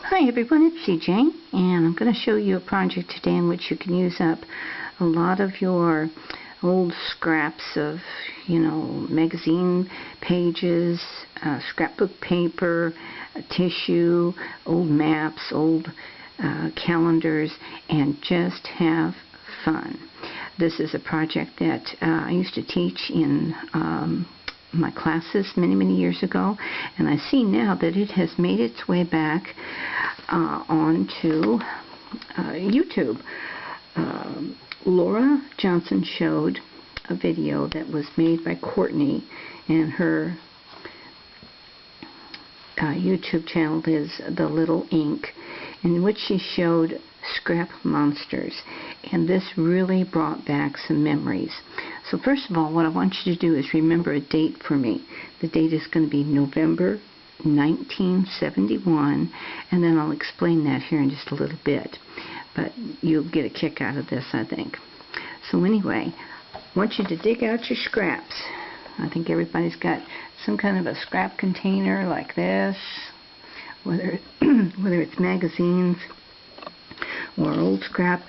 Hi everyone, it's CJ, and I'm going to show you a project today in which you can use up a lot of your old scraps of, magazine pages, scrapbook paper, tissue, old maps, old calendars, and just have fun. This is a project that I used to teach in my classes many years ago, and I see now that it has made its way back onto YouTube. Laura Johnson showed a video that was made by Courtney, and her YouTube channel is The Little Ink, in which she showed scrap monsters, and this really brought back some memories. So first of all, what I want you to do is remember a date for me. The date is going to be November 1971, and then I'll explain that here in just a little bit, but you'll get a kick out of this, I think. So anyway, I want you to dig out your scraps. I think everybody's got some kind of a scrap container like this, whether it's magazines or old scrap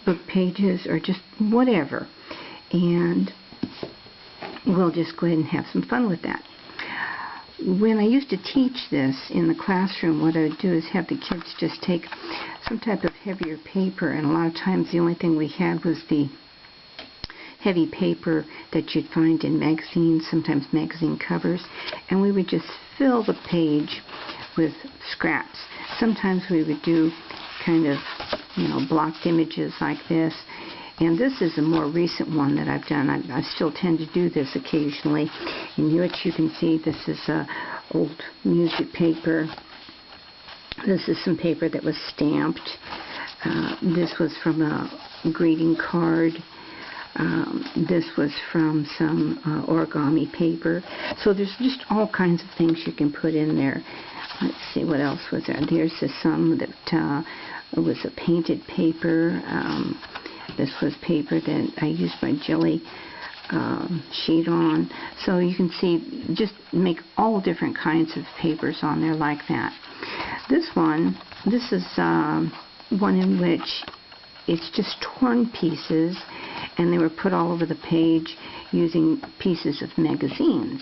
book pages or just whatever, and we'll just go ahead and have some fun with that. When I used to teach this in the classroom, what I would do is have the kids just take some type of heavier paper, and a lot of times the only thing we had was the heavy paper that you'd find in magazines, sometimes magazine covers, and we would just fill the page with scraps. Sometimes we would do kind of, blocked images like this, and this is a more recent one that I've done. I still tend to do this occasionally, in which you can see this is old music paper. This is some paper that was stamped. This was from a greeting card. This was from some origami paper. So there's just all kinds of things you can put in there. Let's see, what else was there? There's some that was a painted paper. This was paper that I used my jelly sheet on. So you can see, just make all different kinds of papers on there like that. This is one in which it's just torn pieces, and they were put all over the page using pieces of magazines.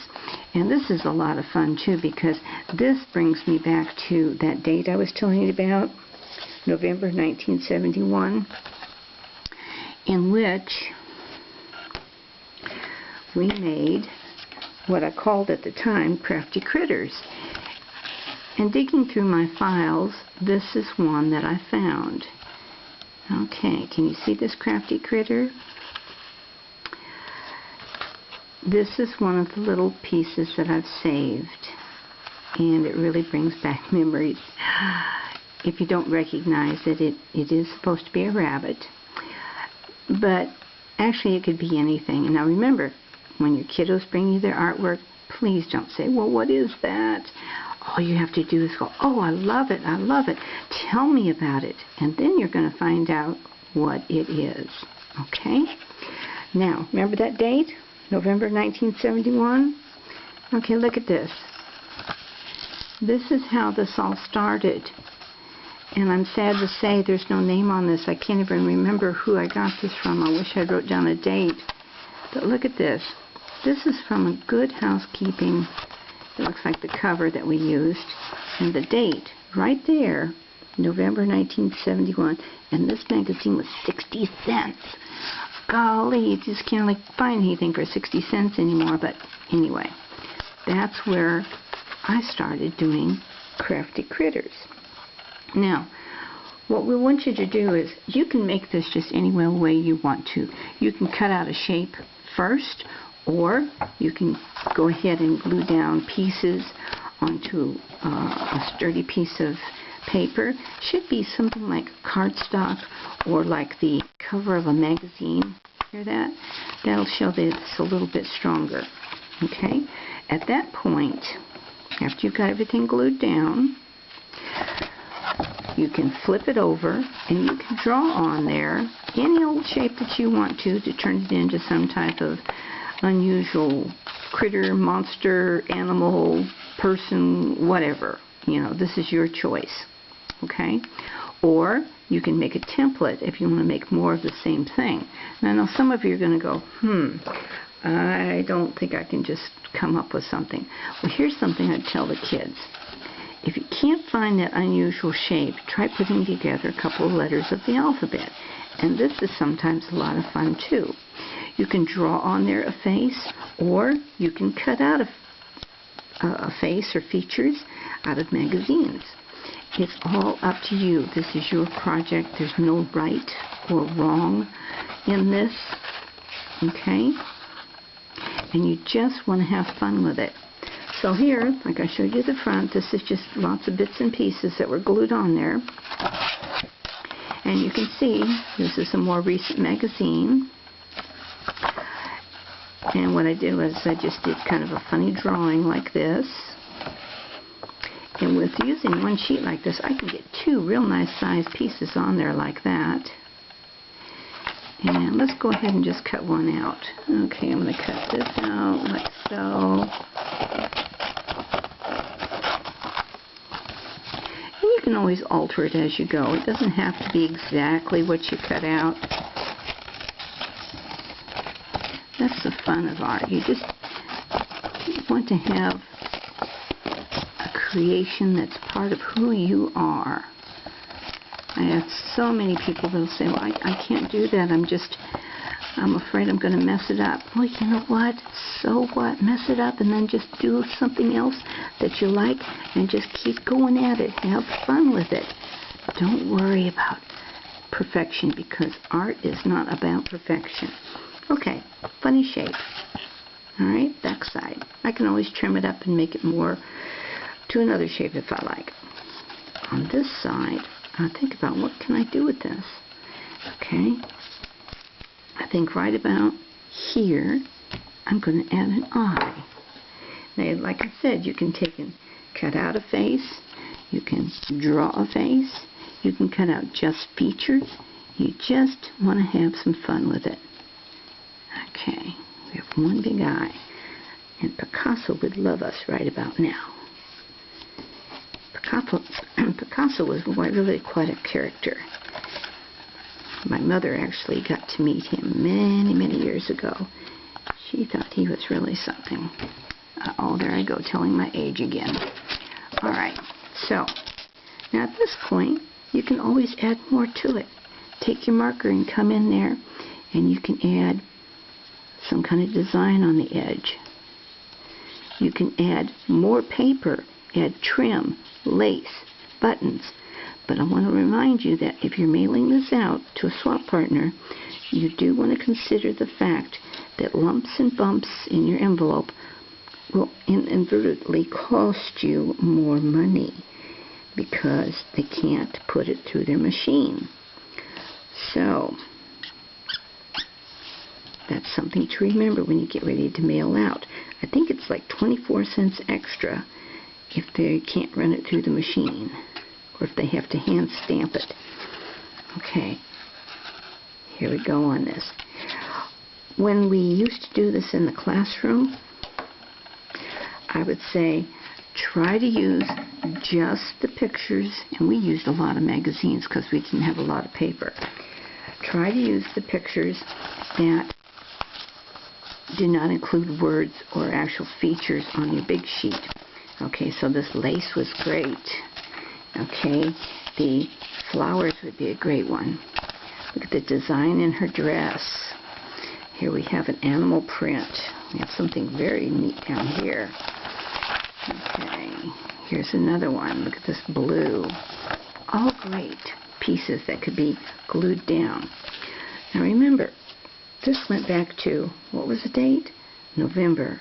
And this is a lot of fun too, because this brings me back to that date I was telling you about, November 1971, in which we made what I called at the time Crafty Critters. And digging through my files, this is one that I found. Okay, can you see this crafty critter? This is one of the little pieces that I've saved, and it really brings back memories. If you don't recognize it, it is supposed to be a rabbit, but actually it could be anything. And now remember, when your kiddos bring you their artwork, please don't say, well, what is that? All you have to do is go, oh, I love it, I love it. Tell me about it. And then you're going to find out what it is. Okay? Now, remember that date? November 1971? Okay, look at this. This is how this all started. And I'm sad to say there's no name on this. I can't even remember who I got this from. I wish I wrote down a date. But look at this. This is from a Good Housekeeping. It looks like the cover that we used, and the date right there, November 1971, and this magazine was 60 cents. Golly, you just can't find anything for 60 cents anymore. But anyway, that's where I started doing Crafty Critters. Now, what we want you to do is, you can make this just any way you want to. You can cut out a shape first, or you can go ahead and glue down pieces onto a sturdy piece of paper. Should be something like cardstock or like the cover of a magazine. Hear that? That'll show that it's a little bit stronger. Okay? At that point, after you've got everything glued down, you can flip it over and you can draw on there any old shape that you want to turn it into some type of unusual critter, monster, animal, person, whatever. This is your choice. okay? Or you can make a template if you want to make more of the same thing. And I know some of you are going to go, I don't think I can just come up with something. Well, here's something I'd tell the kids. If you can't find that unusual shape, try putting together a couple of letters of the alphabet. And this is sometimes a lot of fun too. You can draw on there a face, or you can cut out a face or features out of magazines. It's all up to you. This is your project. There's no right or wrong in this, okay? And you just want to have fun with it. So here, like I showed you the front, this is just lots of bits and pieces that were glued on there. And you can see this is a more recent magazine. And what I did was I just did kind of a funny drawing like this. And with using one sheet like this, I can get two real nice sized pieces on there like that. And let's go ahead and just cut one out. Okay, I'm going to cut this out like so. And you can always alter it as you go. It doesn't have to be exactly what you cut out. That's the fun of art. You just want to have a creation that's part of who you are. I have so many people that will say, well, I can't do that. I'm afraid I'm going to mess it up. Well, you know what? So what? Mess it up and then just do something else that you like and just keep going at it. Have fun with it. Don't worry about perfection, because art is not about perfection. Okay, funny shape. Alright, back side. I can always trim it up and make it more to another shape if I like. On this side, I'll think about what can I do with this. Okay, I think right about here, I'm going to add an eye. Now, like I said, you can take and cut out a face. You can draw a face. You can cut out just features. You just want to have some fun with it. Okay, we have one big eye, and Picasso would love us right about now. Picasso was really quite a character. My mother actually got to meet him many, many years ago. She thought he was really something. Oh, there I go, telling my age again. Alright, so, now at this point, you can always add more to it. Take your marker and come in there, and you can add some kind of design on the edge. You can add more paper, add trim, lace, buttons. But I want to remind you that if you're mailing this out to a swap partner, you do want to consider the fact that lumps and bumps in your envelope will inadvertently cost you more money because they can't put it through their machine. So that's something to remember when you get ready to mail out. I think it's like 24 cents extra if they can't run it through the machine, or if they have to hand stamp it. Okay, here we go on this. When we used to do this in the classroom, I would say try to use just the pictures, and we used a lot of magazines because we didn't have a lot of paper. Try to use the pictures that do not include words or actual features on your big sheet. Okay, so this lace was great. Okay, the flowers would be a great one. Look at the design in her dress. Here we have an animal print. We have something very neat down here. Okay, here's another one. Look at this blue. All great pieces that could be glued down. Now remember, this went back to, what was the date? November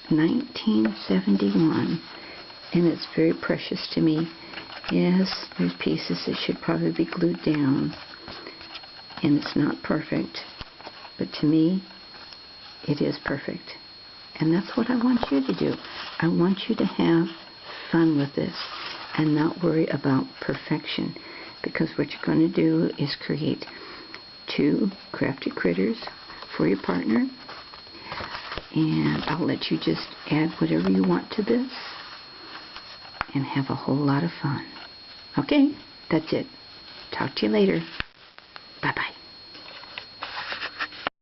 1971. And it's very precious to me. Yes, there's pieces that should probably be glued down. And it's not perfect. But to me, it is perfect. And that's what I want you to do. I want you to have fun with this and not worry about perfection. Because what you're going to do is create 2 Crafty Critters for your partner. And I'll let you just add whatever you want to this and have a whole lot of fun. Okay? That's it. Talk to you later. Bye-bye.